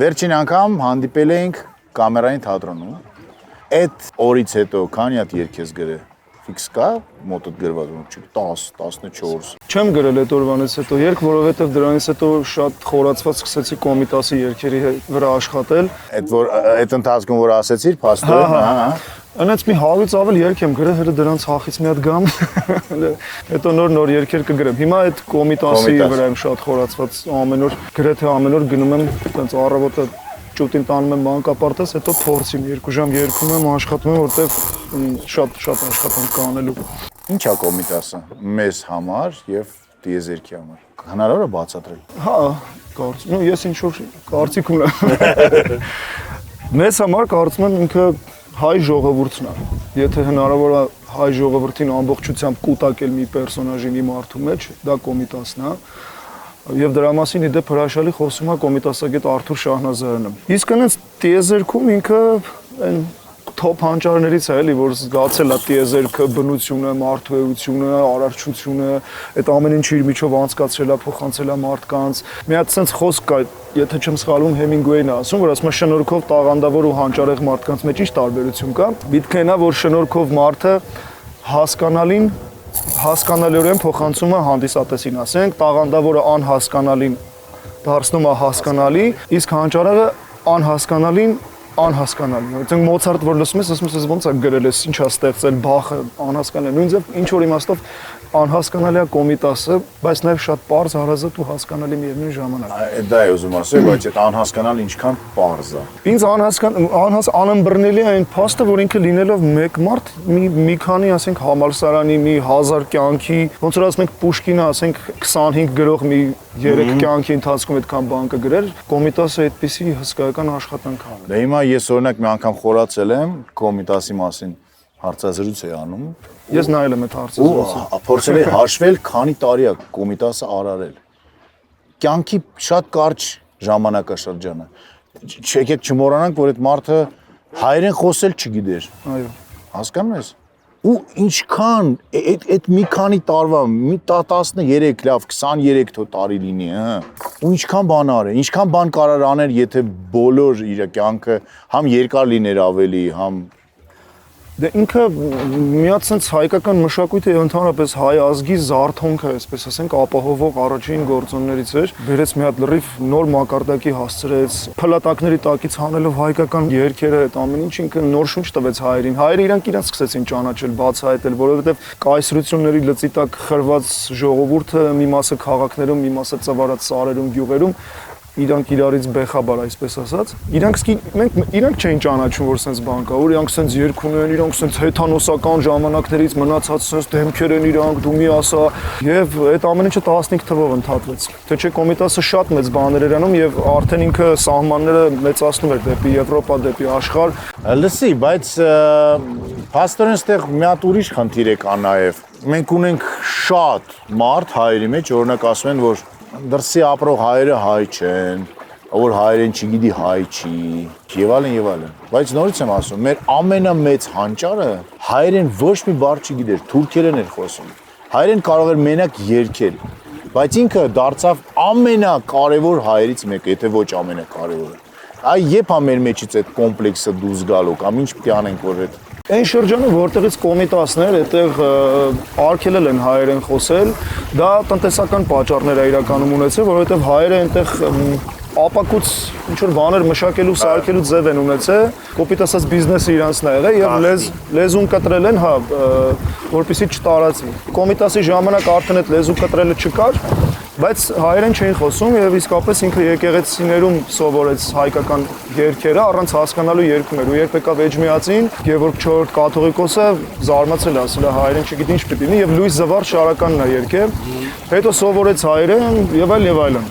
Վերջին անգամ հանդիպել էինք կամերային թատրոնում։ Այդ օրից հետո քանի հատ երգ ես գրել։ Ֆիքս կա մոտդ գրված ունի 10, 14։ Չեմ գրել այդ օրվանից հետո երգ, որովհետև դրանից հետո շատ խորացված սկսեցի Կոմիտասի երգերի վրա աշխատել։ Այդ ընթացքում որ ասեցիր, փաստորեն, հա։ Անց մի 100-ից ավել երգ եմ գրել, հետո դրանց հախից մի հատ գամ։ Հետո նոր երգեր կգրեմ։ Հիմա այդ Կոմիտասի վրա եմ շատ խորացված ամեն օր, գրեթե ամեն օր գնում եմ այդպես առավոտը ճուտին տանում եմ մանկապարտեզ, հետո փորձím 2 ժամ երգում եմ, աշխատում եմ, որտեվ շատ աշխատանք կա անելու։ Ինչ է Կոմիտասը մեզ համար եւ տիեզերքի համար։ Հնարավոր է բացատրել։ Հա, կարծում եմ, ես ինչ որ կարծիք ունեմ։ Մեզ համար կարծում եմ ինքը հայ ժողովուրդն է։ Եթե հնարավոր է հայ ժողովրդին ամբողջությամբ կուտակել մի պերսոնաժի մի մարդու մեջ, դա Կոմիտասն է։ Եվ դրա մասին իդեպ հրաշալի խոսում է կոմիտասագետ Արթուր Շահնազարյանը։ Իսկ այնց տիեզերքում ինքը այն թոփ հանճարներից է, էլի, որ զգացել է տիեզերքը, բնությունը, մարդու էությունը, արարչությունը, այդ ամեն ինչը իր միջով անցկացրել է, փոխանցել է մարդկանց։ Մի հատ sense խոսք կա, եթե չեմ սխալվում, Հեմինգուեյն է ասում, որ ասում է շնորհքով տաղանդավոր ու հանճարեղ մարդկանց մեջ ինչ տարբերություն կա։ Միտքն է, որ շնորհքով մարդը հասկանալիորեն փոխանցում է հանդիսատեսին, ասենք, տաղանդավորը անհասկանալին դարձնում է հասկանալի, իսկ հանճարեղը անհասկանալին անհասկանալի։ Այսինքն Մոցարտ որ լսում ես, ասում ես ոնց է գրել, ինչ է ստեղծել, Բախը անհասկանալի։ Նույն ձև ինչ որ իմաստով անհասկանալի է Կոմիտասը, բայց նաև շատ պարզ, հարազատ ու հասկանալի միևնույն ժամանակ։ Դա է ուզում ասել, բայց այդ անհասկանալի ինչքան պարզ է։ Ինձ անըմբռնելի է այն փաստը, որ ինքը լինելով մեկ մարդ, մի քանի, ասենք, համալսարանի, մի 1000 կյանքի, ոնց որ ասենք Պուշկինը, ասենք 25 գրող մի 3 կյանքի ընթացքում այդքան բան կգրեր, Կոմիտասը այդպիսի հսկայական աշխատանք է։ Դե հիմա ես օրինակ մի անգամ խորացել եմ Կոմիտասի մասին հարցազրույց էի անում։ Ես նայել եմ այդ հարցազրույցը։ Փորձել էի հաշվել, քանի տարի է Կոմիտասը արարել։ Կյանքի շատ կարճ ժամանակաշրջանը։ Չեկեք չմոռանանք, որ այդ մարդը հայերեն խոսել չգիտեր։ Այո։ Հասկանում ես։ Ու ինչքան այդ մի քանի տարվա, մի 13, լավ 23 տարի լինի, հա։ Ու ինչքան բան արել, ինչքան բան կարող անել, եթե բոլոր իր կյանքը համ երկար լիներ ավելի, համ Դե ինքը միած sense հայկական մշակույթը եւ ընդհանրապես հայ ազգի զարթոնքը, այսպես ասենք, ապահովող առաջին գործոններից էր։ Բերեց մի հատ լրիվ նոր մակարդակի հասցրեց, փլատակների տակից հանելով հայկական երգերը, այդ ամեն ինչ ինքը նոր շունչ տվեց հայերին։ Հայերը իրանք սկսեցին ճանաչել, բացահայտել, որովհետեւ կայսրությունների լծի տակ խրված ժողովուրդը մի մասը քաղաքներում, մի մասը ծավալած սարերում, գյուղերում իրանք իրարից բեխաբար, այսպես ասած, իրանք չէին ճանաչում, որ sense բան կա, որ իրանք sense երգ ունեն, իրանք sense հեթանոսական ժամանակներից մնացած sense դեմքեր են իրանք, դու մի ասա, եւ այդ ամեն ինչը 15 թվով ընդհատվեց։ Թե չէ Կոմիտասը շատ մեծ բաներ էր անում եւ արդեն ինքը սահմանները մեծացնում էր դեպի Եվրոպա, դեպի աշխարհ։ Լսի, բայց փաստորեն ստեղ մի հատ ուրիշ խնդիր է կա նաեւ։ Մենք ունենք շատ մարդ հայերի մեջ, օրինակ ասում են, որ դրսի ապրող հայերը հայ չեն, որ հայերեն չգիտի հայ չի, եւ այլն։ Բայց նորից եմ ասում, մեր ամենամեծ հանճարը հայերեն ոչ մի բառ չգիտեր, թուրքերեն էր խոսում։ Հայերեն կարող էր մենակ երգել, բայց ինքը դարձավ ամենակարևոր հայերից մեկը, եթե ոչ ամենակարևորը։ Այ երբ է մեր մեջից այդ կոմպլեքսը դուրս գալու կամ ինչ պետք է անենք, որ այդ Այն շրջանը, որտեղից Կոմիտասներ այդտեղ արգելել են հայերեն խոսել, դա տնտեսական պատճառներ է իրականում ունեցել, որովհետև հայերը այնտեղ ապակուց ինչ որ բաներ մշակելու, սարքելու ձև են ունեցել, կոպիտ ասած բիզնեսը իրանցն է եղել եւ լեզուն կտրել են, հա, որպեսզի չտարածվի։ Կոմիտասի ժամանակ արդեն այդ լեզու կտրելը չկար, բայց հայերեն չէին խոսում եւ իսկապես ինքը եկեղեցիներում սովորեց հայկական երգերը առանց հասկանալու երգում էր ու երբ եկավ Էջմիածին Գևորգ 4 կաթողիկոսը զարմացել է, ասել է հայերեն չգիտի ինչ պետք է լինի եւ Լուիս Զվարթ Շարականն է երգել, հետո սովորեց հայերեն եւ այլն։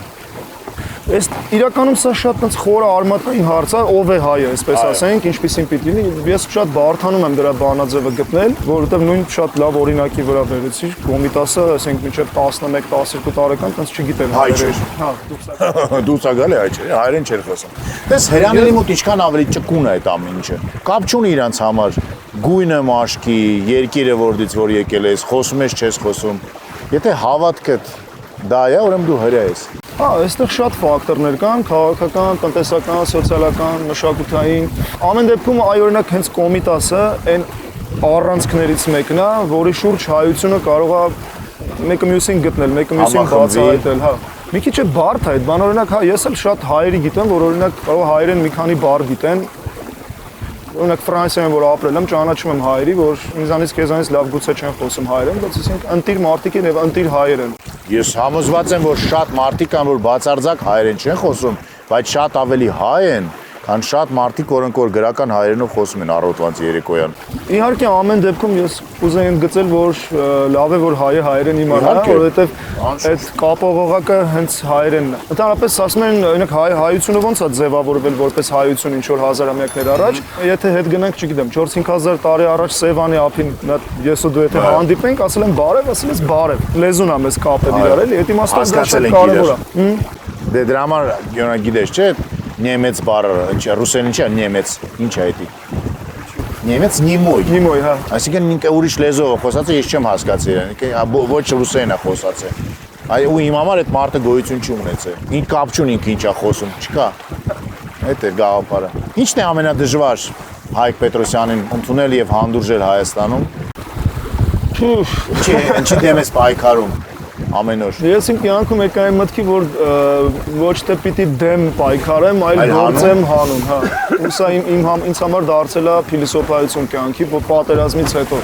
Այս իրականում սա շատ այնց խորը արմատային հարց է, ով է հայը, այսպես ասենք, ինչպեսին պիտի լինի։ Ես շատ բարթանում եմ դրա բանաձևը գտնել, որովհետև նույն շատ լավ օրինակի վրա վերեցի, Կոմիտասը, ասենք, մինչև 11-12 տարեկան այնց չգիտեմ հայեր։ Հա, Դուրս ա գալի հայ չէ, հայերեն չէր խոսում։ Դες հրաների մոտ ինչքան ավելի ճկուն է այդ ամեն ինչը։ Կապ չունի իրանց համար գույնը մաշկի, երկիրը որտից որ եկել ես, խոսում ես, չես խոսում։ Եթե հավատքդ դա է, ուրեմն դու հրեա ես։ Հա, այստեղ շատ ֆակտորներ կան, քաղաքական, տնտեսական, սոցիալական, մշակութային։ Ամեն դեպքում այ օրինակ հենց Կոմիտասը այն առանցքներից մեկն է, որի շուրջ հայությունը կարող է մեկը մյուսին գտնել, մեկը մյուսին բացահայտել, հա։ Մի քիչ է բարդ է այդ բան, օրինակ, հա, ես էլ շատ հայերի գիտեմ, որ օրինակ կարող հայերեն մի քանի բառ գիտեն։ Օրինակ Ֆրանսիայում որ ապրել եմ, ճանաչում եմ հայերի, որ ինձանից քեզանից լավ գուցե չեն խոսում հայերեն, բայց ասենք ընտիր մարդիկ են եւ ընտիր հայեր են։ Ես համոզված եմ, որ շատ մարդիկ կան, որ բացարձակ հայերեն չեն խոսում, բայց շատ ավելի հայ են, քան շատ մարդիկ, որոնք որ գրական հայերենով խոսում են առօրյա երեկոյան։ Իհարկե ամեն դեպքում ես կուզեի ընդգծել, որ լավ է որ հայը հայերեն իմանա, որովհետեւ այդ կապողողակը հենց հայերենն է։ Ընդհանրապես ասում են, օրինակ հայությունը ոնց է ձևավորվել որպես հայություն ինչ որ հազարամյակներ առաջ, եթե հետ գնանք, չգիտեմ, 4-5000 տարի առաջ Սևանի ափին ես ու դու եթե հանդիպենք, ասել են բարև, ասել ես բարև։ Լեզուն է մեզ կապել իրար էլի, այդ իմաստով դա շատ կարևոր է։ Դե դրա համար գոնա գիտես, չէ՞, Նեմեց բառը, ինչ է, ռուսերեն չէ, նեմեց, ինչ է դա։ Նեմեց նիմոյ։ Նիմոյ, հա։ Այսինքն ինքը ուրիշ լեզվով խոսած է, ես չեմ հասկացել իրեն, ոչ ռուսերեն է խոսած է։ Այ ու իմ համար այդ մարդը գոյություն չունեցել։ Ինչ կապ չունի ինքը ինչ է խոսում, չկա։ Այդ է գաղափարը։ Ինչն է ամենադժվար Հայկ Պետրոսյանին ընդունել եւ հանդուրժել Հայաստանում։ Ինչի դեմ ես պայքարում ամեն օր։ Ես իմ կյանքում եկա այն մտքի, որ ոչ թե պիտի դեմ պայքարեմ, այլ գործեմ հանուն, հա։ Ու սա ինձ համար դարձել է փիլիսոփայություն կյանքի պատերազմից հետո։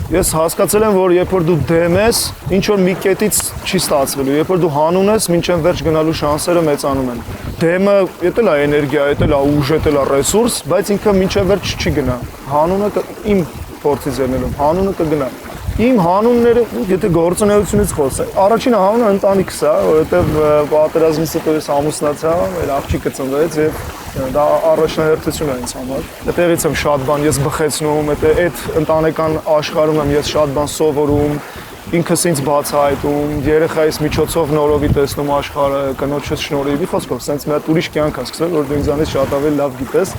Ես հասկացել եմ, որ երբ որ դու դեմ ես, ինչ որ մի կետից չի ստացվելու, երբ որ դու հանուն ես, մինչև վերջ գնալու շանսերը մեծանում են։ Դեմը էտել է էներգիա, էտել է ուժ, էտել է ռեսուրս, բայց ինքը մինչև վերջ չի գնա։ Հանունը իմ փորձից ելնելով, հանունը կգնա։ Իմ հանունները, եթե գործունեությունից խոսեմ, առաջին հանունը ընտանիքս է, որովհետև պատերազմից հետո ես ամուսնացա, մեր աղջիկը ծնվեց եւ դա առաջնահերթություն է ինձ համար։ Այդտեղից եմ շատ բան ես բխեցնում, այդ ընտանեկան աշխարհում եմ ես շատ բան սովորում, ինքս ինձ բացահայտում, երեխայիս միջոցով նորովի տեսնում աշխարհը, կնոջս շնորհիվ, խոսքով, սենց մի հատ ուրիշ կյանք է սկսել, որ դու ինձանից շատ ավելի լավ գիտես։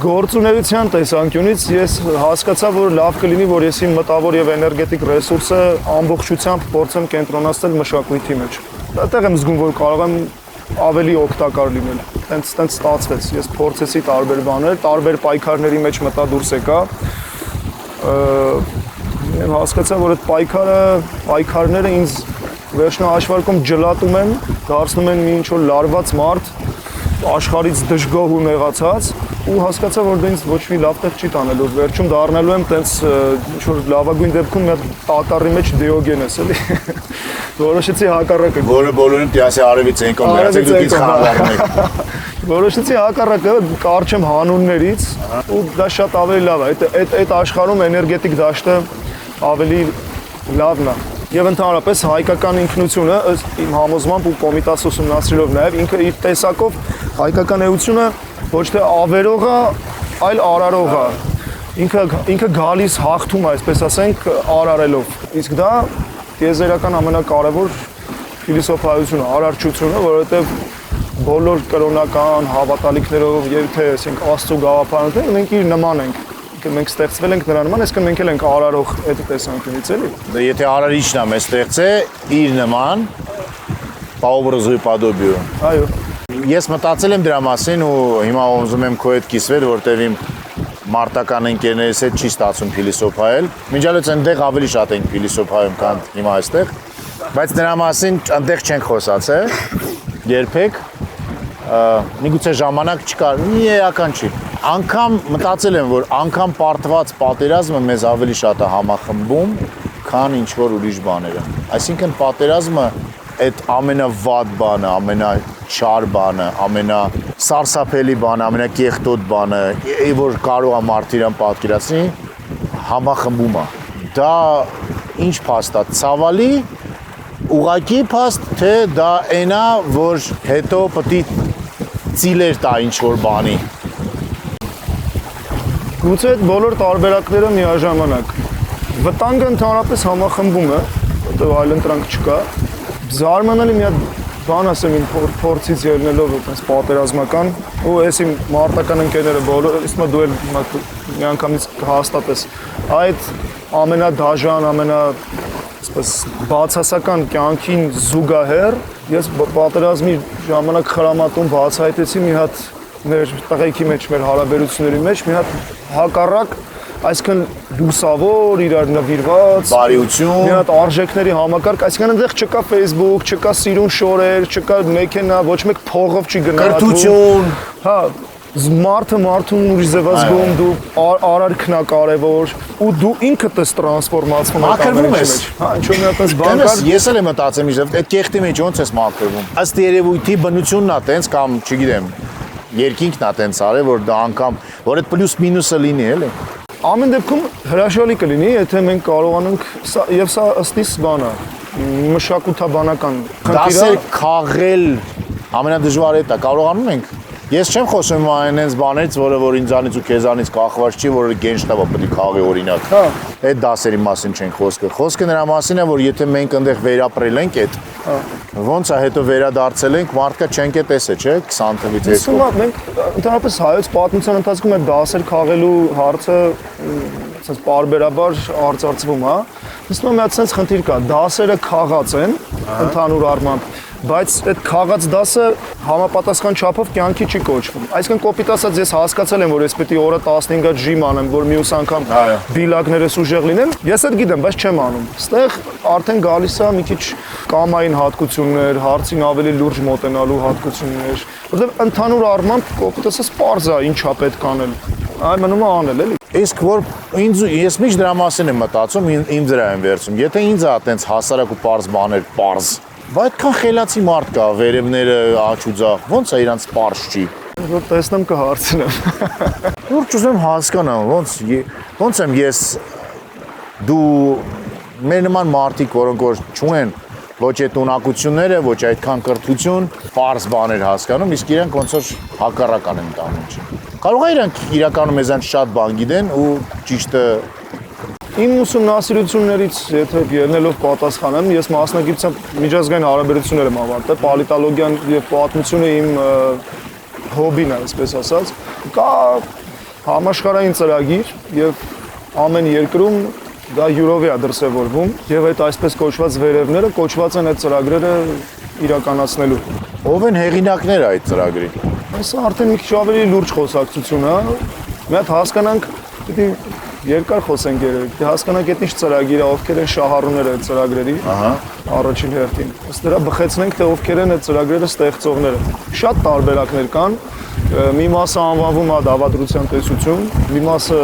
Գործունեության տեսանկյունից ես հասկացա, որ լավ կլինի, որ ես իմ մտավոր եւ էներգետիկ ռեսուրսը ամբողջությամբ փորձեմ կենտրոնացնել մշակույթի մեջ։ Այդտեղ եմ զգում, որ կարող եմ ավելի օգտակար լինել։ Տենց ստացվեց։ Ես փորձեցի տարբեր բաներ, տարբեր պայքարների մեջ մտա դուրս եկա։ Եմ հասկացա, որ այդ պայքարները ինձ վերջնահաշվարկում ջլատում են, դարձնում են մի ինչ-որ լարված մարդ, աշխարհից դժգոհ ու նեղացած, ու հասկացա, որ դա ինձ ոչ մի լավ տեղ չի տանելու։ Վերջում դառնալու եմ տենց ինչ-որ լավագույն դեպքում մի հատ տակառի մեջ Դիոգենես, էլի։ Որոշեցի հակառակը։ Որը բոլորին դիասի արևից են կամ վերցեք դուք ինձ խանավառն եք։ Որոշեցի հակառակը կարճեմ հանուններից, ու դա շատ ավելի լավ է։ Այդ աշխարհում էներգետիկ դաշտը ավելի լավն է։ Եվ ընդհանրապես հայկական ինքնությունը իմ համոզմամբ ու Կոմիտաս ուսումնասիրելով նաև ինքը իր տեսակով հայկական էությունը ոչ թե ավերող է, այլ արարող է։ Ինքը գալիս հաղթում է, այսպես ասենք, արարելով։ Իսկ դա տիեզերական ամենակարևոր փիլիսոփայությունը, արարչությունը, որովհետև բոլոր կրոնական հավատալիքներով եւ թե ասենք Աստծո գաղափարներով մենք իր նման ենք։ Մենք ստեղծվել ենք նրա նման, այսինքն մենք էլ ենք արարող այդ տեսանկյունից, էլի։ Դա եթե արարիչն է մեզ ստեղծել իր նման, по образу и подобию։ Այո։ Ես մտածել եմ դրա մասին ու հիմա ուզում եմ քո հետ կիսվել, որտեղ իմ մարտական ընկերներս հետ չի ստացվում փիլիսոփայել։ Մինչալից այնտեղ ավելի շատ ենք փիլիսոփայում, քան հիմա այստեղ, բայց դրա մասին այնտեղ չենք խոսացել երբեք։ Միգուցե ժամանակ չկար, մի էական չի։ Անկամ մտածել եմ, որ անկամ պարտված պատերազմը մեզ ավելի շատ է համախմբում, քան ինչ որ ուրիշ բաները։ Այսինքն պատերազմը այդ ամենավատ բանը, ամենաչար բանը, ամենասարսափելի բանը, ամենակեղտոտ բանը, որ կարող է մարդը իրան պատկերացնի, համախմբում է։ Դա ինչ փաստ է, ցավալի ուղակի փաստ, թե դա այնա, որ հետո պետք է ծիլեր տա ինչ-որ բանի։ Գուցե այդ բոլոր տարբերակները միաժամանակ։ Վտանգը ընդհանրապես համախմբում է, որտեղ այլընտրանք չկա։ Զարմանալի մի հատ բան ասեմ իմ փորձից ելնելով այդպես պատերազմական, ու այս իմ մարտական ընկերները բոլորը, իսկ դու էլ մի անգամից հաստատես, այդ ամենադաժան, այսպես բացասական կյանքին զուգահեռ ես պատերազմի ժամանակ խրամատում բացահայտեցի մի հատ մեր տղեկի մեջ, մեր հարաբերությունների մեջ մի հատ հակառակ, այսինքն լուսավոր, իրար նվիրված, բարիություն, մի հատ արժեքների համակարգ, այսինքն այնտեղ չկա Facebook, չկա սիրուն շորեր, չկա մեքենա, ոչ մեկ փողով չի գնահատվում։ կրթություն, հա, մարդուն ուրիշ զգում, դու արարքն է կարևոր, ու դու ինքդ ես տրանսֆորմացվում մաքրվում ես։ Հա, ինչ-որ մի հատ բան կար։ Ես էլ եմ մտածում իժև, այդ կեղտի մեջ ոնց ես մաքրվում։ Ըստ երևույթի բնությունն է տենց կամ, չգիտեմ, երկինքն է տենց արել, որ դա անգամ, որ այդ պլյուս մինուսը լինի, էլի։ Ամեն դեպքում հրաշալի կլինի, եթե մենք կարողանանք, եւ սա ըստիս բան է, մշակութաբանական Դասեր քաղել ամենադժվարը դա կարողանում ենք։ Ես չեմ խոսում այնպես բաներից, որ ինձանից ու քեզանից կախված չի, որ գենշտաբը պետք է քաղի օրինակ։ Հա։ Այդ դասերի մասին չենք խոսքը։ Խոսքը նրա մասին է, որ եթե մենք այնտեղ վերապրել ենք այդ, ոնց է հետո վերադարձել ենք, մարդկա չենք է տեսել, չէ՞, 20 թվից հետո։ Իսկ մենք ընդհանրապես հայոց պատմության ընթացքում այդ դասեր քաղելու հարցը ասես պարբերաբար արծարծվում, հա։ Իսկ մի հատ sense խնդիր կա, դասերը քաղած են ընդհանուր առմամբ, բայց այդ քաղած դասը համապատասխան չափով կյանքի չի կոչվում։ Այսինքն կոպիտ ասած ես հասկացել եմ, որ ես պետք է օրը 15 ժիմ անեմ, որ մյուս անգամ բիլակներս ուժեղ լինեն։ Ես այդ գիտեմ, բայց չեմ անում։ Այստեղ արդեն գալիս է մի քիչ կամային հատկություններ, հարցին ավելի լուրջ մոտենալու հատկություններ, որովհետև ընդհանուր առմամբ կոպիտ ասած պարզ է ինչա պետք անել։ Այ մնում է անել, էլի։ Իսկ որ ես միշտ դրա մասին եմ մտածում, իմ դրա եմ վերցում։ Եթե ինձ է այտենց հասարակ ու պարզ բաներ, պարզ, բայց այդքան խելացի մարդ կա, վերևները աչ ու ձախ, ոնց է իրանց պարզ չի։ Որ տեսնեմ կհարցնեմ։ Ուրջ ուզեմ հասկանամ, ոնց եմ ես դու մեր նման մարդիկ, որոնք որ չունեն ոչ այդ ունակությունները, ոչ այդքան կրթություն, պարզ բաներ հասկանում, իսկ իրանք ոնց որ հակառական են տանում։ Կարող է իրանք իրականում մեզանից շատ բան գիտեն ու ճիշտը Իմ ուսումնասիրություններից, եթե ելնելով պատասխանեմ, ես մասնագիտությամբ միջազգային հարաբերություններ եմ ավարտել, պոլիտոլոգիան եւ պատմությունը իմ հոբին է, այսպես ասած։ Կա համաշխարհային ծրագիր եւ ամեն երկրում դա յուրովի է դրսևորվում եւ այդ այսպես կոչված վերևները կոչված են այդ ծրագրերը իրականացնելու։ ով են հեղինակները այդ ծրագրի։ Սա արդեն մի քիչ ավելի լուրջ խոսակցություն է։ Մի հատ հասկանանք, պիտի երկար խոսենք երեք, հասկանանք այդ ինչ ծրագիր է, ովքեր են շահառուները այդ ծրագրերի, առաջին հերթին։ Ըստ դրա բխեցնենք, թե ովքեր են այդ ծրագրերը ստեղծողները։ Շատ տարբերակներ կան, մի մասը անվանվում է դավադրության տեսություն, մի մասը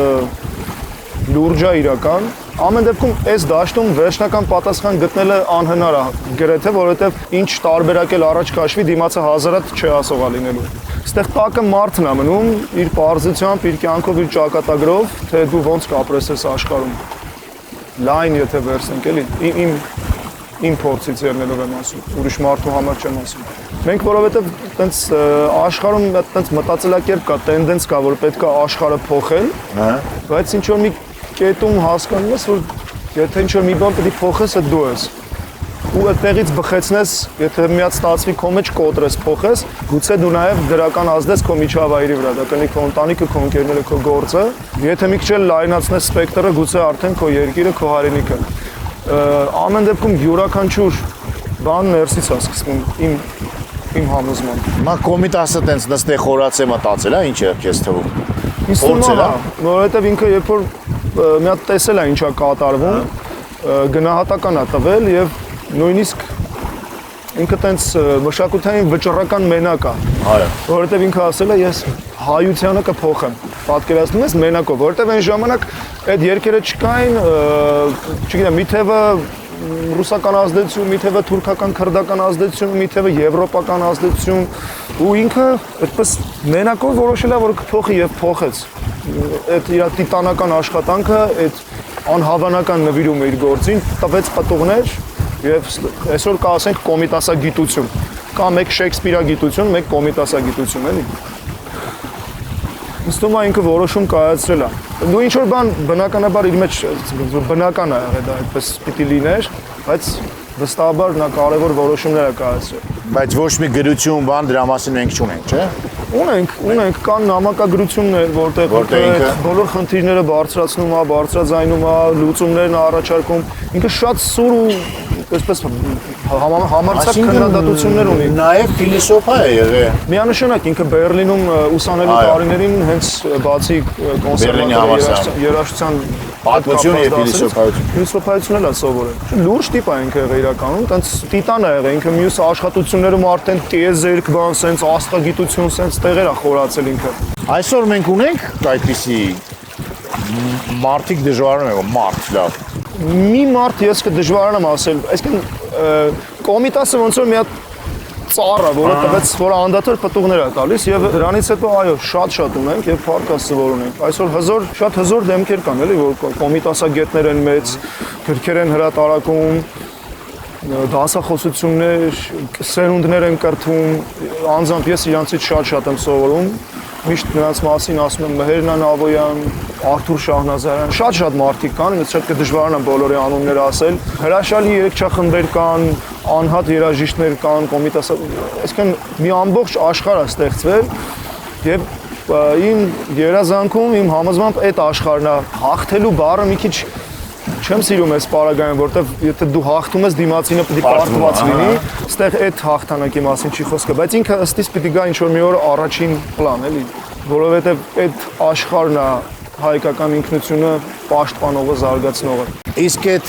լուրջ է իրական։ Ամեն դեպքում այս դաշտում վերջնական պատասխան գտնելը անհնար է, գրեթե, որովհետև ինչ տարբերակել առաջ քաշվի, դիմացը հազարատ չի ասողա լինելու։ Այստեղ տակը մարդն է մնում իր պարզությամբ, իր կյանքով, իր ճակատագրով, թե դու ոնց կապրես այս աշխարհում։ Լայն եթե վերցնենք, էլի, իմ փորձից ելնելով եմ ասում, ուրիշ մարդու համար չեմ ասում։ Մենք որովհետև այտենց աշխարհում այտենց մտածելակերպ կա, տենդենց կա, որ պետք է աշխարհը փոխել, բայց ինչ որ մի կետում հասկանում ես, որ եթե ինչ-որ մի բան պետք է փոխես, այդ դու ես։ Ու այդտեղից բխեցնես, եթե մի հատ ստացվի քո մեջ կոտրես, փոխես, գուցե դու նաև դրական ազդես քո միջավայրի վրա, դա կնի քո ընտանիքը, քո ընկերները, քո գործը։ Եթե մի քիչ էլ լայնացնես սպեկտրը, գուցե արդեն քո երկիրը, քո հայրենիքը։ Ամեն դեպքում յուրաքանչյուր բան ներսից է սկսվում իմ համոզմամբ։ Մա կոմիտասը տենց նստե խորացե մտածել, հա, ինչ է քեզ թվում։ Ինձ թվում է, որովհետև ինքը երբ որ մի հատ տեսել է ինչա կատարվում, գնահատական է տվել եւ նույնիսկ ինքը տենց մշակութային վճռական մենակ է։ Այո։ Որովհետև ինքը ասել է ես հայությանը կփոխեմ։ Պատկերացնում ես մենակով, որովհետև այն ժամանակ այդ երկերը չկային, չգիտեմ, մի թևը ռուսական ազդեցություն, մի թևը թուրքական, քրդական ազդեցություն, մի թևը եվրոպական ազդեցություն, ու ինքը այդպես մենակով որոշել է, որ կփոխի եւ փոխեց։ Այդ իր տիտանական աշխատանքը, այդ անհավանական նվիրումը իր գործին տվեց պատողներ Եվ այսօր կա ասենք կոմիտասագիտություն։ Կա մեկ Շեքսպիրագիտություն, մեկ կոմիտասագիտություն, էլի։ Ինձ թվում է ինքը որոշում կայացրել է։ Դու ինչ որ բան բնականաբար իր մեջ բնական է եղել դա այդպես պիտի լիներ, բայց վստահաբար նա կարևոր որոշումներ է կայացրել։ Բայց ոչ մի գրություն բան դրա մասին մենք չունենք, չէ՞։ Ունենք կան նամակագրություններ, որտեղ բոլոր խնդիրները բարձրացնում է, բարձրաձայնում է, լուծումներն առաջարկում։ Ինքը շատ սուր ու այսպես համարձակ քննադատություններ ունի։ Նաև փիլիսոփա է եղել։ Միանշանակ ինքը Բերլինում ուսանելու տարիներին հենց բացի կոնսերվատորի երաժշտության պատմություն եւ փիլիսոփայություն էլ է սովորել։ Լուրջ տիպ է ինքը եղել իրականում, տենց տիտան է եղել, ինքը մյուս աշխատություններում արդեն տիեզերք բան, սենց աստղագիտություն, սենց տեղեր է խորացել ինքը։ Այսօր մենք ունենք այդպիսի մարդիկ դժվարանում են, մարդ լավ։ Մի մարդ ես կդժվարանամ ասել, այսինքն կոմիտասը ոնց որ մի հատ ծառ է, որը տվեց, որը անդադար պտուղներ է տալիս եւ դրանից հետո այո, շատ ունենք եւ փառքաստը որ ունենք։ Այսօր շատ հզոր դեմքեր կան, էլի, որ կոմիտասագետներ են մեծ, գրքեր են հրատարակում, դասախոսություններ, սերունդներ են կրթում, անձամբ ես իրանցից շատ եմ սովորում։ Միշտ նրանց մասին ասում եմ Մհեր Նանավոյան, Արթուր Շահնազարյան, շատ մարդիկ կան, ինձ շատ կդժվարանա բոլորի անունները ասել։ Հրաշալի երգչախմբեր կան, անհատ երաժիշտներ կան, կոմիտասա, այսինքն մի ամբողջ աշխարհ է ստեղծվել եւ իմ երազանքում, իմ համոզմամբ այդ աշխարհն է հաղթելու բառը մի քիչ չեմ սիրում այս պարագայում, որտեվ եթե դու հաղթում ես դիմացինը պիտի պարտված լինի, այստեղ այդ հաղթանակի մասին չի խոսքը, բայց ինքը ըստիս պիտի գա ինչ-որ մի օր առաջին պլան, էլի, որովհետև այդ աշխարհն է հայկական ինքնությունը պաշտպանողը, զարգացնողը։ Իսկ այդ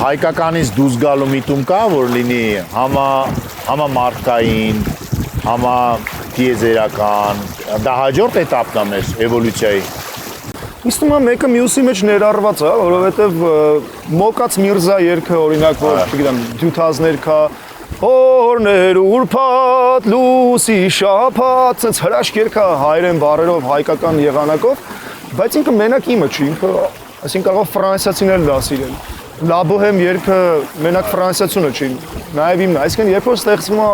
հայկականից դուրս գալու միտում կա, որ լինի համամարտկային, համատիեզերական, դա հաջորդ էտապն է մեր էվոլյուցիայի։ Իսկ նույնը մեկը մյուսի մեջ ներառված է, որովհետև Մոկաց Միրզա երգը օրինակ, որ չգիտեմ, 2000-ներ կա, օրներ ուրբաթ, լուսի շաբաթ, ցած հրաշք երգը հայերեն բառերով, հայկական եղանակով, բայց ինքը մենակ իմը չի, ինքը, այսինքն կարող ֆրանսիացիներ դա սիրել։ Լա Բոհեմ երգը մենակ ֆրանսիացունը չի, նաև իմն է, այսինքն երբ որ ստեղծվում է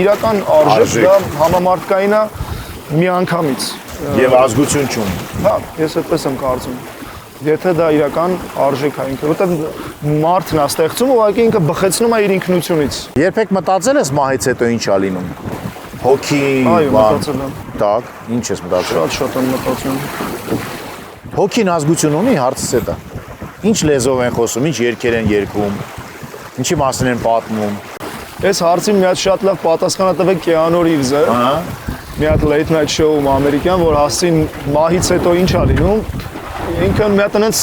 իրական արժեք, դա համամարտկային է միանգամից։ Եվ ազգություն չունի։ Հա, ես այդպես եմ կարծում։ Եթե դա իրական արժեք է ինքը, որտեղ մարդն է ստեղծում, ուղղակի ինքը բխեցնում է իր ինքնությունից։ Երբեք մտածել ես մահից հետո ինչ ա լինում։ Հոգի, այո, մտածել եմ։ Так, ինչ ես մտածել։ Շատ եմ մտածում։ Հոգին ազգություն ունի, հարցս է դա։ Ինչ լեզվով են խոսում, ինչ երգեր են երգում, ինչի մասին են պատմում։ Այս հարցին մի հատ շատ լավ պատասխան տվեք Կիանու Ռիվզը։ Ահա։ Մի հատ late night show-ում ամերիկյան, որ հասցին մահից հետո ինչ ա լինում, ինքը մի հատ այնց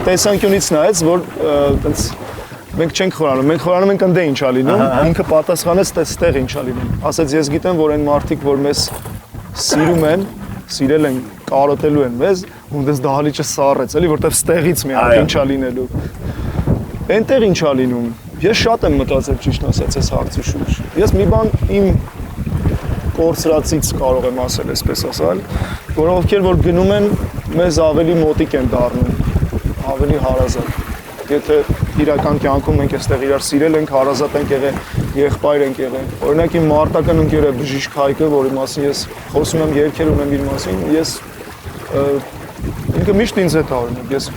տեսանկյունից նայեց, որ այնց մենք չենք խորանում, մենք խորանում ենք ընդ ինչ ա լինում, ինքը պատասխանեց այստեղ ինչ ա լինում։ Ասեց ես գիտեմ, որ այն մարդիկ, որ մեզ սիրում են, սիրել են, կարոտելու են մեզ, ոնց դահլիճը սառեց, էլի, որտեվ ստեղից մի հատ ինչ ա լինելու։ Այնտեղ ինչ ա լինում։ Ես շատ եմ մտածել ճիշտ ասած այս հարցի շուրջ։ Ես մի բան իմ կորցրածից կարող եմ ասել, այսպես ասալ, որ ովքեր որ գնում են, մեզ ավելի մոտիկ են դառնում, ավելի հարազատ։ Եթե իրական կյանքում մենք այստեղ իրար սիրել ենք, հարազատ ենք եղել, եղբայր ենք եղել։ Օրինակ իմ մարտական ընկերը Բժիշկ Հայկը, որի մասին ես խոսում եմ, երգեր ունեմ իր մասին, ես ինքը միշտ ինձ հետ է օրինակ, ես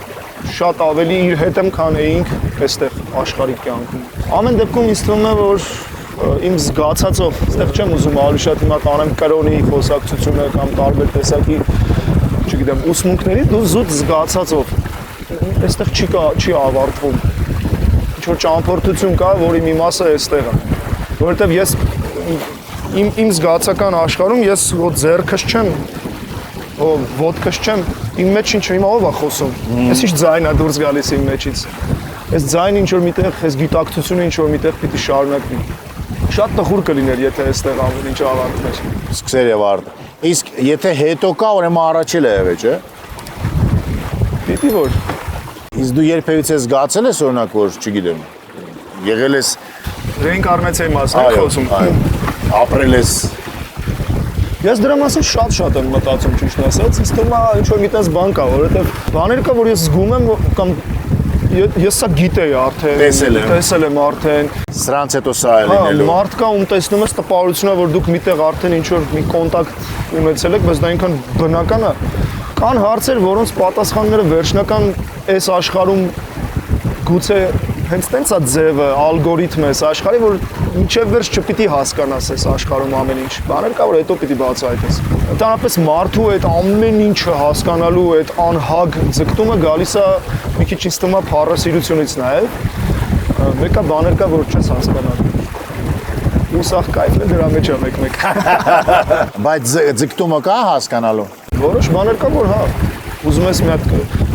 շատ ավելի իր հետ եմ, քան էինք այստեղ աշխարհիկ կյանքում։ Ամեն դեպքում ինձ թվում է, որ իմ զգացածով, այստեղ չեմ ուզում ավելի շատ հիմա կանեմ կրոնի խոսակցությունը կամ տարբեր տեսակի, չգիտեմ, ուսմունքների, դու զուտ զգացածով, այստեղ չի ավարտվում, ինչ-որ ճամփորդություն կա, որի մի մասը այստեղ է, որովհետև ես իմ զգացական աշխարհում ես ձեռքս չեմ, ոտքս չեմ, իմ մեջ ինչ հիմա ով է խոսում, ես ինչ ձայն է դուրս գալիս իմ մեջից, այս ձայնը ինչ-որ միտեղ, այս գիտակցությունը ինչ-որ միտեղ պիտի շարունակվի։ Շատ տխուր կլիներ, եթե այստեղ ամեն ինչ ավարտվեր։ Սկսեր եւ արդ։ Իսկ եթե հետո կա, ուրեմն առաջել է եղել, չէ՞։ Պիտի որ։ Իսկ դու երբևիցե զգացել ես օրինակ, որ, չգիտեմ, եղել ես ռեինկարնացիայի մասին եմ խոսում։ Ապրել ես։ Ես դրա մասին շատ եմ մտածում, ճիշտ ասած, ինձ թվում է ինչ-որ մի տես բան կա, որովհետև բաներ կա, որ ես զգում եմ կամ ես սա գիտեի արդեն, տեսել եմ արդեն։ Սրանց հետո սա է լինելու։ Մարդ կա, ում տեսնում ես տպավորությունա, որ դուք միտեղ արդեն ինչ-որ մի կոնտակտ ունեցել եք, բայց դա այնքան բնական է։ Կան հարցեր, որոնց պատասխանները վերջնական այս աշխարհում գուցե հենց տենց է ձևը, ալգորիթմը է աշխարհի, որ մինչև վերջ չպիտի հասկանաս այս աշխարհում ամեն ինչ։ Բաներ կա, որ հետո պիտի բացահայտես։ Ընդհանրապես մարդու այդ ամեն ինչը հասկանալու այդ անհագ ձգտումը գալիս է մի քիչ ինձ թվում է փառասիրությունից նաև։ Մեկը բաներ կա, որ չես հասկանալ։ Ու սա կայֆն է դրա մեջ է մեկ-մեկ։ Բայց ձգտումը կա հասկանալու։ Որոշ բաներ կա, որ հա ուզում ես մի հատ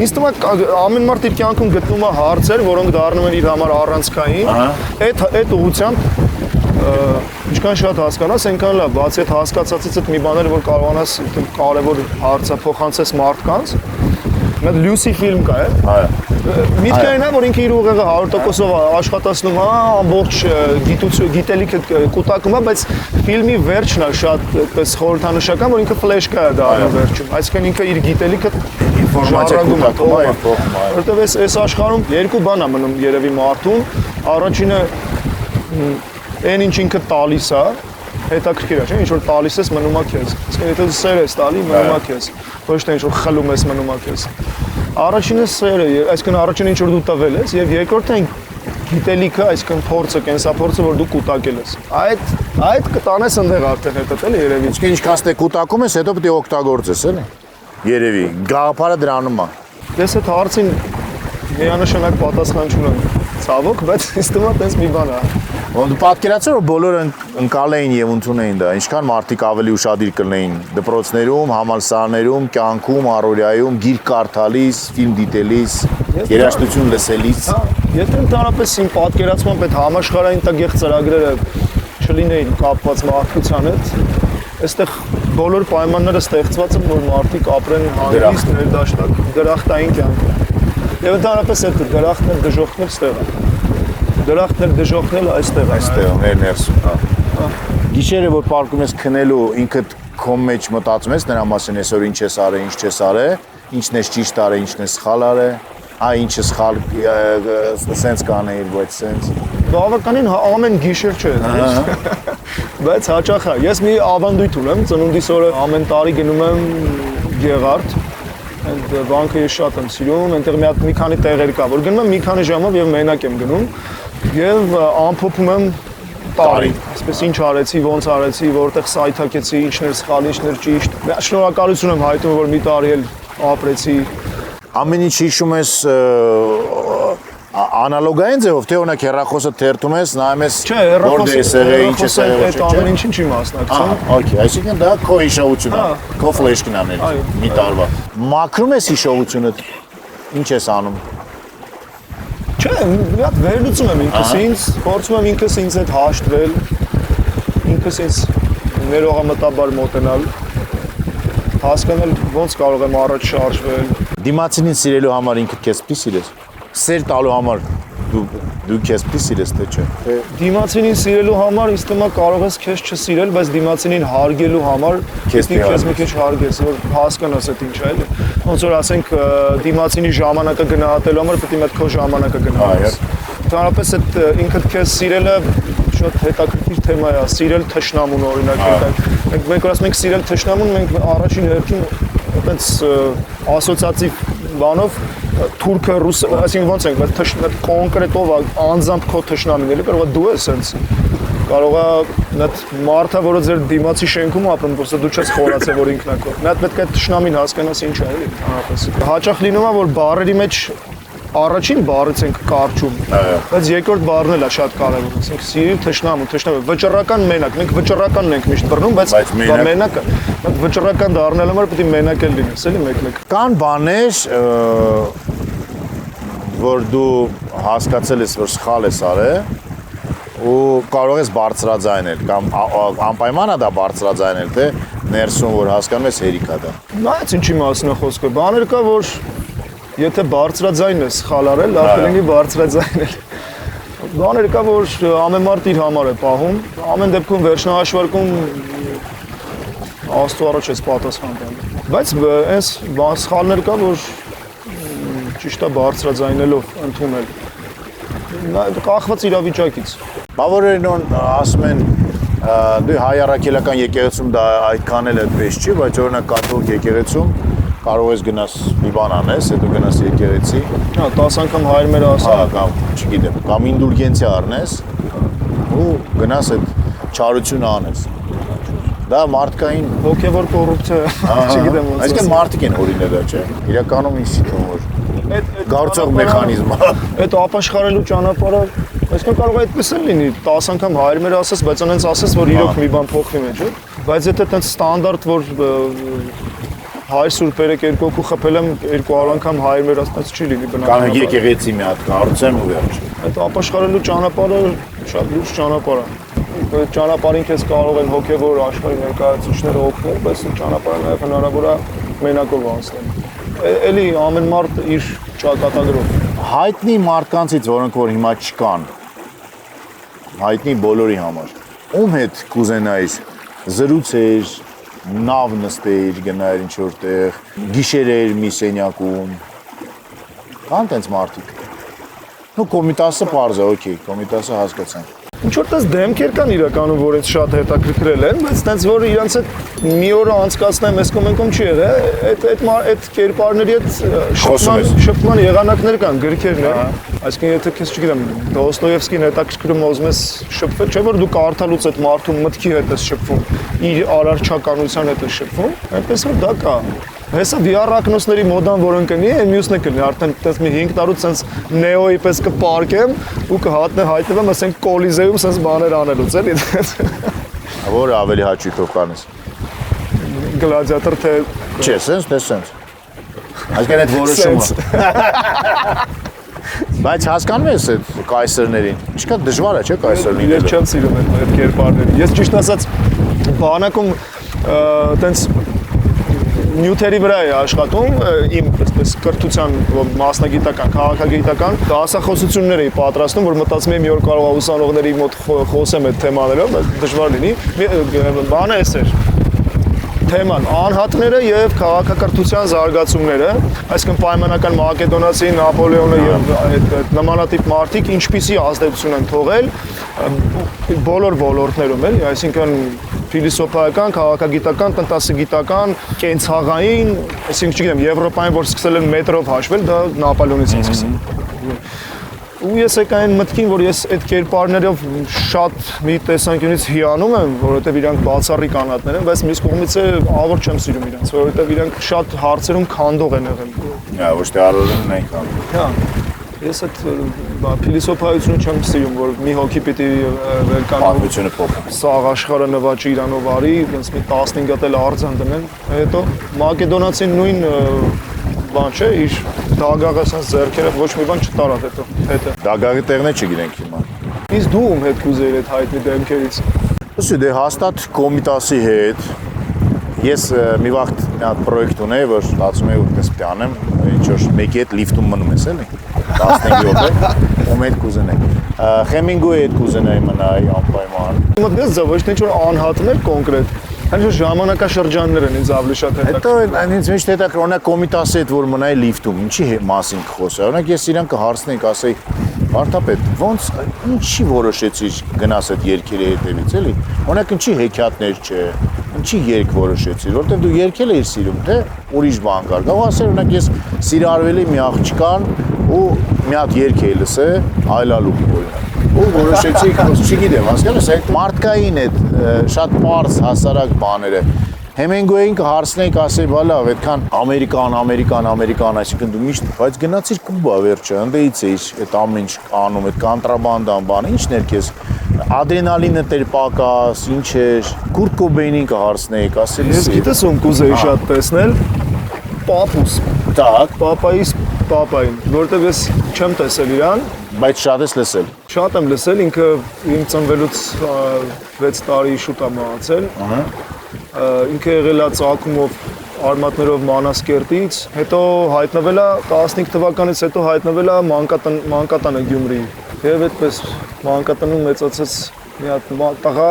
ինձ թվում է ամեն մարդ իր կյանքում գտնում է հարցեր, որոնք դառնում են իր համար առանցքային։ Այդ ուղղությամբ ինչքան շատ հասկանաս, այնքան լավ, բացի այդ հասկացածից այդ մի բաներ, որ կարողանաս կարևոր հարցը փոխանցես մարդկանց։ Մի հատ Լյուսի ֆիլմ կա, միտքը այն է, որ ինքը իր ուղեղը 100%-ով աշխատացնում է, ամբողջ գիտելիքը կուտակում է, բայց ֆիլմի վերջն է շատ այդպես խորհրդանշական, որ ինքը ֆլեշկա է դառնում վերջում, այսինքն ինքը իր գիտելիքը ինֆորմացիա կուտակում է, որտեղ այս աշխարհում երկու բան է մնում երևի մարդուն, առաջինը այն ինչ ինքը տալիս է, հետաքրքիր է, չէ՞, ինչ որ տալիս ես մնում է քեզ։ Իսկ եթե դու սեր ես տալի, մնում է քեզ։ Ոչ թե ինչ որ խլում ես մնում է քեզ։ Առաջինը սերը, այսինքն առաջինը ինչ որ դու տվել ես, եւ երկրորդը գիտելիքը, այսինքն փորձը, կենսափորձը, որ դու կուտակել ես։ Այդ կտանես այնտեղ արդեն հետդ էլի երևի։ Իսկ ինչքան դե կուտակում ես, հետո պետք է օգտագործես, էլի։ Երևի գաղափարը դրանում է։ Ես այդ հարցին միանշանակ պատասխան չունեմ։ Ցավոք, բայց ինձ թվում է տես մի բան է։ Դու պատկերացրու, որ բոլորը ընկալեին եւ ընդունեին դա, ինչքան մարդիկ ավելի ուշադիր կլինեին դպրոցներում, համալսարաններում, կյանքում, առօրյայում, գիրք կարդալիս, ֆիլմ դիտելիս, երաժշտություն լսելիս։ Եթե ընդհանրապես իմ պատկերացմամբ այդ համաշխարհային տագեղ ծրագրերը չլինեին կապված մարդկության հետ, այստեղ բոլոր պայմանները ստեղծված են, որ մարդիկ ապրեն հանգիստ, ներդաշնակ, դրախտային կյանք։ Եվ ընդհանրապես այդ դրախտներ, դժոխքներ ստեղ են։ Դրախտներ, դժոխքներ այստեղ ներսում, հա։ Գիշերը որ պարկում ես քնելու, ինքդ քո մեջ մտածում ես նրա մասին, այսօր ինչ ես արել, ինչ չես արել, ինչն ես ճիշտ արել, ինչն ես սխալ արել, ինչը սխալ սենց կանեիր, բայց սենց։ Բավականին ամեն գիշեր չէ, բայց հաճախ է։ Ես մի ավանդույթ ունեմ, ծնունդիս օրը ամեն տարի գնում եմ Գեղարդ։ Այդ բանկը ես շատ եմ սիրում, այնտեղ մի քանի տեղեր կա, որ գնում եմ մի քանի ժամով եւ մենակ եմ գնում եւ ամփոփում եմ տարի, այսպես ինչ արեցի, ոնց արեցի, որտեղ սայթակեցի, ինչն էր սխալ, ինչն էր ճիշտ։ Շնորհակալություն եմ հայտնում, որ մի տարի էլ ապրեցի։ Ամեն ինչ հիշում ես անալոգային ձևով, թե օրինակ հեռախոսը թերթում ես, նայում ես որտեղ ես եղել, ինչ ես եղել, այդ ամեն ինչին չի մասնակցում։ Okay, այսինքն դա քո հիշողությունն է, քո ֆլեշկին անել մի տարվա։ Մաքրում ես հիշողությունը, ինչ ես անում։ Չէ, մի հատ վերլուծում եմ ինքս ինձ, փորձում եմ ինքս ինձ հետ հաշտվել, ինքս ինձ ներողամտաբար մոտենալ, հասկանալ ոնց կարող եմ առաջ շարժվել։ Դիմացինին սիրելու համար ինքդ քեզ պիտի սիրես։ Սեր տալու համար դու քեզ պիտի սիրես, թե չէ։ Դիմացինին սիրելու համար ինձ թվում է կարող ես քեզ չսիրել, բայց դիմացինին հարգելու համար քեզ մի քիչ հարգես, որ հասկանաս այդ ինչ է, էլի։ Ոնց որ ասենք դիմացինի ժամանակը գնահատելու համար պետք է մոտ քո ժամանակը գնահատես։ Ընդհանրապես այդ ինքդ քեզ սիրելը շատ հետաքրքիր թեմա է, սիրել թշնամուն օրինակ։ Մենք որ ասում ենք սիրել թշնամուն, մենք առաջին հերթին այտենց ասոցիատիվ բանով թուրքը, ռուսը, այսինքն ոնց ենք, բայց կոնկրետով անձամբ քո թշնամին էլի կարող է դու ես sense։ Կարող է այդ մարդը, որը ձեր դիմացի շենքում ապրում, որսը դու չես խորացել, որ ինքն է քո։ Նա պետք է թշնամին հասկանաս ինչ է էլի, հանրապես։ Հաճախ լինում է, որ բառերի մեջ առաջին բառից ենք կարճում, բայց երկրորդ բառն էլ է շատ կարևոր, ասենք սիրել թշնամու, վճռական մենակ, մենք վճռականն ենք միշտ բռնում, բայց մենակը, վճռական դառնալու համար պետք է մենակ էլ լինես, էլի մեկ-մեկ։ Կան բաներ, որ դու հասկացել ես, որ սխալ ես արել, ու կարող ես բարձրաձայնել կամ անպայման է դա բարձրաձայնել, թե ներսում որ հասկանում ես հերիք է դա։ Նայած ինչի մասին է խոսքը, բաներ կա, որ եթե բարձրաձայն ես սխալ արել, լավ կլինի բարձրաձայնել։ Բաներ կա, որ ամեն մարդ իր համար է պահում, ամեն դեպքում վերջնահաշվարկում Աստծո առաջ ես պատասխան տալու։ Բայց այս սխալներ կա, որ ճիշտ է բարձրաձայնելով ընդունել։ Նա կախված իրավիճակից։ Բավարարին ասում են դու հայ առաքելական եկեղեցում դա այդքան էլ այդպես չի, բայց օրինակ կաթոլիկ եկեղեցում կարող ես գնաս մի բան անես, հետո գնաս եկեղեցի։ Հա, 10 անգամ հայր մեր ասա, կամ չգիտեմ, կամ ինդուլգենցիա առնես ու գնաս այդ չարությունը անես։ Դա մարդկային հոգևոր կոռուպցիա, չգիտեմ ոնց։ Այսինքն մարդիկ են օրինել դա, չէ։ Իրականում ինձ թվում որ գործող մեխանիզմ է։ Այդ ապաշխարելու ճանապարհը, այսինքն կարող է այդպես էլ լինի, 10 անգամ հայր մեր ասես, բայց անենց ասես, որ իրոք մի բան փոխվի մեջ, չէ։ Բայց եթե այդպես ստանդարտ որ հայր սուրբերը երկու հոգու խփել եմ 200 անգամ հայր մեր ասած չի լինի բնականաբար։ Կամ եկեղեցի մի հատ կառուցեմ ու վերջ։ Այդ ապաշխարելու ճանապարհը շատ լուրջ ճանապարհ է։ Այդ ճանապարհին քեզ կարող են հոգևոր աշխարհի ներկայացուցիչները օգնել, բայց այդ ճանապարհը նաև հնարավոր է մենակով անցնել։ Էլի ամեն մարդ իր ճակատագրով։ Հայտնի մարդկանցից, որոնք որ հիմա չկան, հայտնի բոլորի համար, ում հետ կուզենայիր զրուցեր, նավ նստեիր, գնայր ինչ-որ տեղ, գիշերեր մի սենյակում, կան տենց մարդիկ։ Ну, Կոմիտասը պարզ է, օքեյ, Կոմիտասը հասկացան։ Ինչ-որ տես դեմքեր կան իրականում, որ ինձ շատ հետաքրքրել են, բայց տենց որ իրանց հետ մի օրը անցկացնեմ, այս կոմենկոմ չի եղել, այդ կերպարների հետ շփման եղանակներ կան, գրքերն են։ Այսինքն եթե քեզ չգիտեմ, Դոստոևսկին հետաքրքրում ուզում ես շփվել, չէ՞ որ դու կարդալուց այդ մարդու մտքի հետ ես շփվում, իր արարչականության հետ ես շփվում, այնպես որ դա կա։ Հեսա VR-ակնոցների մոդան որ ընկնի, այն մյուսն է կլինի, արդեն այդպես մի 5 տարուց սենց նեոյի պես կպարկեմ ու հայտնվեմ, ասենք կոլիզեում սենց բաներ անելուց, էլի։ Որը ավելի հաճույքով կանես։ Գլադիատոր թե Չէ, սենց, թե սենց։ Այսինքն այդ որոշումը։ Բայց հասկանում ես այդ կայսերներին։ Ինչքան դժվար է, չէ՞ կայսեր լինելը։ Ես չեմ սիրում այդ կերպարները։ Ես ճիշտ ասած բանակում այտենց նյութերի վրա է աշխատում իմ այսպես կրթության մասնագիտական, քաղաքագիտական դասախոսություններ էի պատրաստում, որ մտածում եմ մի օր կարող է ուսանողների մոտ խոսեմ այդ թեմաներով, բայց դժվար լինի։ Բանը էս էր։ Թեման անհատները եւ քաղաքակրթության զարգացումները, այսինքն պայմանական մակեդոնացի, Նապոլեոնը եւ այդ նմանատիպ մարդիկ ինչպիսի ազդեցություն են թողել բոլոր ոլորտներում, էլի, այսինքն փիլիսոփայական, քաղաքագիտական, տնտեսագիտական, կենցաղային, այսինքն չգիտեմ, Եվրոպայում որ սկսել են մետրով հաշվել, դա Նապոլեոնից է սկսել։ Ու ես եկա այն մտքին, որ ես այդ կերպարներով շատ մի տեսանկյունից հիանում եմ, որովհետև իրանք բացառիկ անհատներ են, բայց մյուս կողմից է ավոր չեմ սիրում իրանք, որովհետև իրանք շատ հարցերում քանդող են եղել։ Հա, ոչ թե արարողն են քանդում։ Հա։ Ես այդ փիլիսոփայությունը չեմ սիրում, որ մի հոգի պիտի վերկանա պատմությունը փոխի։ Սաղ աշխարհը նվաճի իրանով արի, այնպես մի 15 հատ էլ արձան դնեն, հետո մակեդոնացին նույն բան չէ, իր դագաղը sense ձեռքերը ոչ մի բան չտարավ հետո։ Դագաղի տեղն է չգիտենք հիմա։ Իսկ դու ում հետ կուզեիր այդ հայտնի դեմքերից։ Ըստ դե հաստատ Կոմիտասի հետ ես մի վաղ մի հատ պրոյեկտ ունեի, որ ստացվում է ուտես պիտի անեմ, ինչ որ մեկի հետ լիֆտում մնում ես էլի 15 րոպե, ում հետ կուզենայի։ Խեմինգոյի հետ կուզենայի մնայի անպայման։ Մտքս դա ոչ թե ինչ որ անհատներ կոնկրետ, հենց որ ժամանակաշրջաններ են ինձ ավելի շատ հետաքրքրում։ Հետո ինձ միշտ հետաքրքրում օրինակ Կոմիտասի հետ որ մնայի լիֆտում, ինչի մասին կխոսի։ Օրինակ ես իրան կհարցնեի, ասեի Վարդապետ, ոնց ինչի որոշեցիր գնաս այդ երկերի հետևից, էլի։ Օրինակ ինչի հեքիաթներ չէ, ինչի երգ որոշեցիր, որովհետև դու երգել ես սիրում, թե ուրիշ բան կար։ Կարող ասել օրինակ ես սիրարվել եմ մի աղջկան ու մի հատ երգ էի լսել, այլալու օրինակ։ Ու որոշեցի, չգիտեմ, հասկանու՞մ ես, այդ մարդկային այդ շատ པարզ հասարակ բաները Հեմինգուեին կհարցնեիք, ասեի, բա լավ, այդքան Ամերիկան, այսինքն դու միշտ, բայց գնացիր Կուբա վերջը, ընդեից էիր այդ ամեն ինչ անում, այդ կոնտրաբանդան բանը, ի՞նչն էր քեզ, ադրենալինը տեր պակաս, ինչ էր, Կուրտ Կոբեյնին կհարցնեիք, ասեի, ես գիտես ում կուզեի շատ տեսնել, Պապուս, տակ, Պապայիս Պապային, որովհետև ես չեմ տեսել իրան, բայց շատ ես լսել։ Շատ եմ լսել, ինքը իմ ծնվելուց 6 տարի շուտ է մահացել։ Ինքը եղել է ծագումով արմատներով Մանասկերտից, հետո հայտնվել է 15 թվականից հետո հայտնվել է Մանկատանը Գյումրիի։ Եվ այդպես Մանկատանում մեծացած մի հատ տղա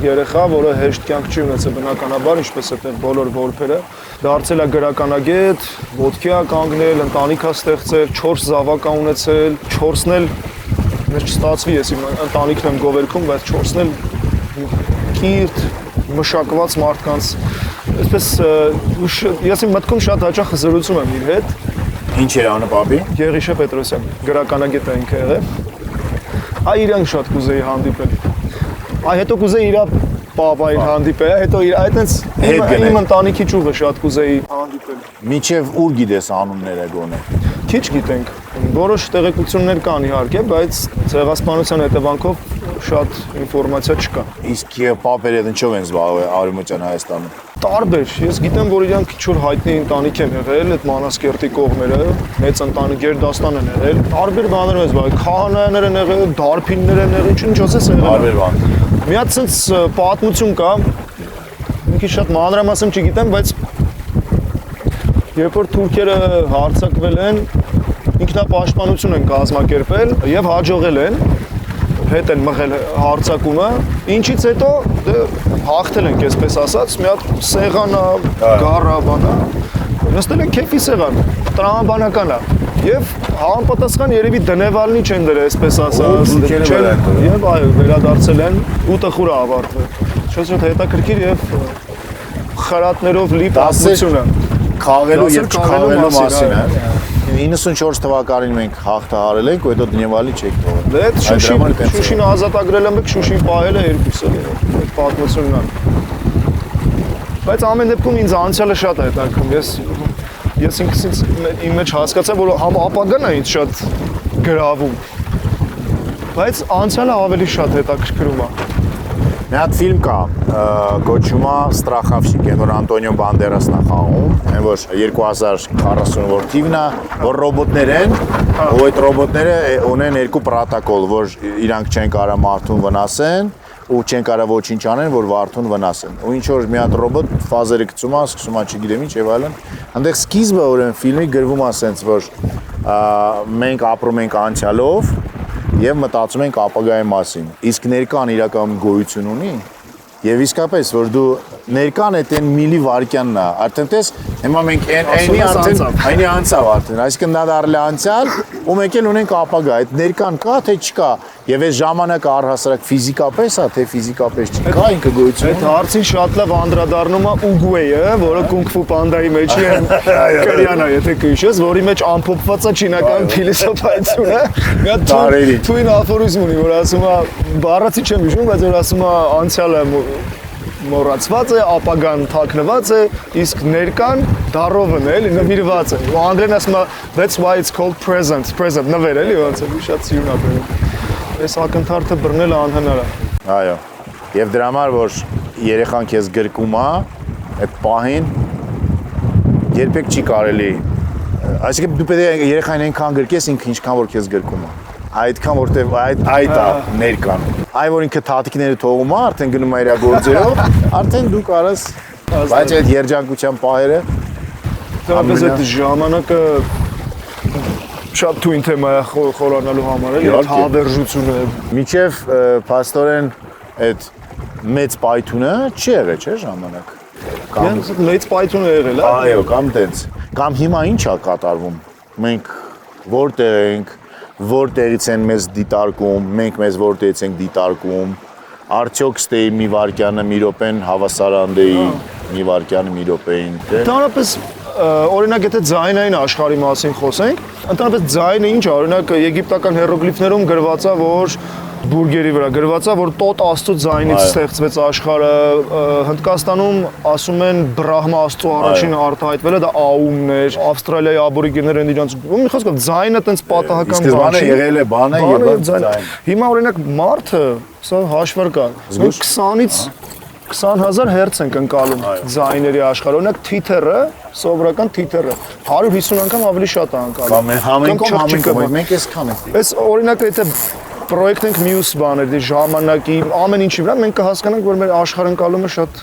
երեխա, որը հեշտ կյանք չի ունեցել բնականաբար, ինչպես այդտեղ բոլոր որբերը։ դարձել է գրականագետ, ոտքի է կանգնել, ընտանիք է ստեղծել, 4 զավակ է ունեցել, 4-ն էլ մեզ չստացվի, ես իմ ընտանիքն եմ գովերքում, բայց 4-ն էլ կիրթ, մշակված մարդկանց, այսպես ես իմ մտքում շատ հաճախ զրուցում եմ իր հետ։ Ինչ էր անը պապի։ Գեղիշե Պետրոսյան, գրականագետ է ինքը եղել։ Այ իրանք շատ կուզեի հանդիպել։ Այ հետո կուզեի իրա պապային հանդիպել, հետո իր այտենց իմ ընտանիքի ճյուղը շատ կուզեի հանդիպել։ Մինչև ուր գիտես անունները գոնե։ Քիչ գիտենք, որոշ տեղեկություններ կան իհարկե, բայց ցեղասպանության հետևանքով շատ ինֆորմացիա չկա։ Իսկ պապերը ինչով են զբաղվել Արևմտյան Հայաստանում։ Տարբեր, ես գիտեմ, որ իրանք քիչ հայտնի ընտանիք են եղել, այդ Մանասկերտի կողմերը, մեծ ընտանիք Գերդաստան են եղել, տարբեր բաներ են զբաղվել, քահանաներ են եղել, դարբիններ են եղել, ինչ ասես եղել։ Տարբեր բան։ Մի հատ sense պատմություն կա, մի քիչ շատ մանրամասն չգիտեմ, բայց երբ որ թուրքերը հարձակվել են, ինքնապաշտպանություն են կազմակերպել եւ հաջողել են, հետ են մղել հարձակումը, ինչից հետո հաղթել ենք, այսպես ասած, մի հատ սեղանա, գառաբանա, նստել են քեֆի սեղան, տրամաբանական է, եւ համապատասխան երևի դնևալնի չեն դրել, այսպես ասած, եւ այո, վերադարձել են ու տխուր է ավարտվել։ Շատ հետաքրքիր եւ խրատներով լի պատմություն է։ Խաղալու եւ չխաղալու մասին է։ 94 թվականին մենք հաղթահարել ենք, ու հետո դնևալի չեք թողել։ Այդ Շուշին ազատագրել եմ, Շուշին պահել է երկուսը, այդ պատմությունն է։ Բայց ամեն դեպքում ինձ անցյալը շատ է հետաքրքրում։ Ես ինքս իմ մեջ հասկացա, որ ապագան է ինձ շատ գրավում։ Բայց անցյալը ավելի շատ հետաքրքրում է։ Մի հատ ֆիլմ կա, կոչվում է Ստրախավշիկ, այն որ Անտոնիո Բանդերասն է խաղում, այն որ 2040 թիվն է, որ ռոբոտներ են, ու այդ ռոբոտները ունեն երկու պրոտոկոլ, որ իրանք չեն կարող մարդուն վնասեն, ու չեն կարող ոչինչ անեն, որ մարդուն վնասեն։ Ու ինչ որ մի հատ ռոբոտ ֆազերը գցում է, սկսում է չգիտեմ ինչ եւ այլն։ Այնտեղ սկիզբը ուրեմն ֆիլմի գրվում է ասենց, որ մենք ապրում ենք անցյալով եւ մտածում ենք ապագայի մասին։ Իսկ ներկան իրական գոյություն ունի եւ իսկապես որ դու ներկան է տեն միլի վարքյանն է։ Արդեն տես հիմա մենք այնի անցավ արդեն, այսինքն դա դառել է անցյալ ու մենք էլ ունենք ապագա։ Այդ ներկան կա թե չկա եւ այս ժամանակը առհասարակ ֆիզիկապես է թե ֆիզիկապես չկա ինքը գոյություն։ Այդ հարցին շատ լավ անդրադառնում է Ուգուեյը, որը Կունգ Ֆու Պանդայի մեջ է կրյան է, եթե քիշես, որի մեջ ամփոփված է չինական փիլիսոփայությունը։ Մի հատ թույն աֆորիզմ ունի, որ ասում է, բառացի չեմ հիշում, բայց որ ասում է անցյալը մոռացված է, ապագան թաքնված է, իսկ ներկան դառովն է, էլի նվիրված է։ Ու անգլերեն ասում է that's why it's called present նվեր էլի, ոնց է, շատ սիրուն է բերում։ Այս ակնթարթը բռնելը անհնար է։ Այո։ Եվ դրա համար որ երեխան քեզ գրկում է, այդ պահին երբեք չի կարելի։ Այսինքն դու պետք է երեխային այնքան գրկես, ինքը ինչքան որ քեզ գրկում է։ Այդքան որտեվ այդ է ներկան։ Այ որ ինքը թաթիկները թողում է, արդեն գնում է իր գործերով, արդեն դու կարաս, բայց այդ երջանկության պահերը դրանից այդ ժամանակը շատ թույն թեմա է խորանալու համար, էլի, հավերժությունը։ Միջև փաստորեն այդ մեծ պայթունը չի եղել, չէ՞ ժամանակ։ Կամ մեծ պայթունը եղել է։ Այո, կամ տենց։ Կամ հիմա ինչ է կատարվում։ Մենք որտեղ ենք, որտեղից են մեզ դիտարկում, մենք մեզ որտեղից ենք դիտարկում, արդյոք ստեի մի վարքյանը մի րոպեն հավասարանդեի մի վարքյանը մի րոպեին, թե։ Ընդհանրապես օրինակ եթե ձայնային աշխարհի մասին խոսենք, ընդհանրապես ձայնը ինչ է, օրինակ եգիպտական հիերոգլիֆներում գրված է, որ բուրգերի վրա գրված է, որ տոտ աստծո ձայնից ստեղծվեց աշխարհը, Հնդկաստանում ասում են Բրահմա աստծո առաջին արտահայտվելը դա աումն էր, Ավստրալիայի աբորիգենները իրենց մի խոսքով ձայնը տենց պատահական բան է, եղել է բանը եւ ձայն։ Հիմա օրինակ մարդը, սա հաշվար կա, 20-ից 20,000 հերց ենք ընկալում ձայների աշխարհ, օրինակ թիթերը, սովորական թիթերը 150 անգամ ավելի շատ է ընկալում։ Համենքով մենք այսքան ենք։ Այս օրինակը եթե պրոյեկտ ենք մյուս բաներ, ժամանակի, ամեն ինչի վրա մենք կհասկանանք, որ մեր աշխարհընկալումը շատ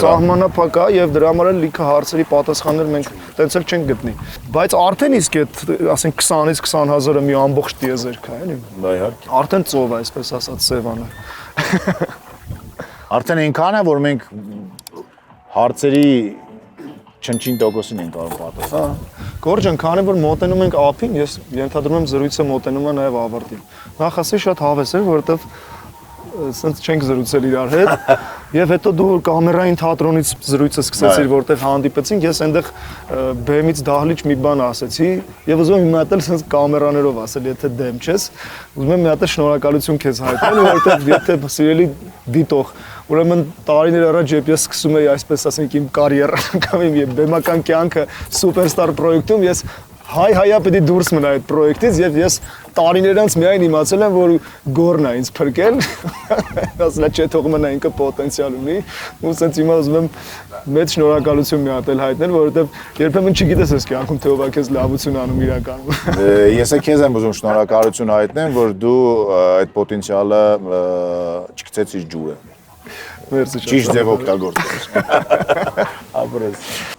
սահմանափակ է եւ դրա համար էլ լիքը հարցերի պատասխաններ մենք տենց էլ չենք գտնի։ Բայց արդեն իսկ այդ, ասենք 20-ից 20,000-ը մի ամբողջ տիեզերք է, էլի։ Դա իհարկե։ Արդեն ծով է, այսպես ասած, Սևանը։ Արդեն այնքան է, որ մենք հարցերի չնչին տոկոսին են կարող պատասխանել։ Գորջան, քանի որ մոտենում ենք ափին, ես ենթադրում եմ զրույցը մոտենում է նաև ավարտին։ Նախ ասի շատ հավես էր, որովհետև սենց չենք զրուցել իրար հետ, եւ հետո դու կամերային թատրոնից զրույցը սկսեցիր, որտեղ հանդիպեցինք, ես այնտեղ բեմից դահլիճ մի բան ասեցի եւ ուզում եմ մի հատ էլ սենց կամերաներով ասել, եթե դեմ չես, ուզում եմ մի հատ շնորհակալություն քեզ հայտնել, որովհետեւ եթե սիրելի դիտող, ուրեմն տարիներ առաջ երբ ես սկսում էի այսպես ասենք իմ կարիերան կամ իմ բեմական կյանքը սուպերստար պրոյեկտում, ես հայ-հայա պետք է դուրս մնա այդ պրոյեկտից եւ ես տարիներ անց միայն իմացել եմ, որ Գորն է ինձ փրկել, ասලා չէ թող մնա ինքը պոտենցիալ ունի, ու սենց հիմա ուզում եմ մեծ շնորհակալություն մի հատ էլ հայտնել, որովհետեւ երբեմն չգիտես ես կյանքում թե ով է քեզ լավություն անում իրականում։ Ես քեզ եմ ուզում շնորհակալություն հայտնեմ, որ դու այդ պոտենցիալը չգցեցիր ջուրը։ Մերսի շատ։ Ճիշտ ձև օգտագործես։ Ապրես։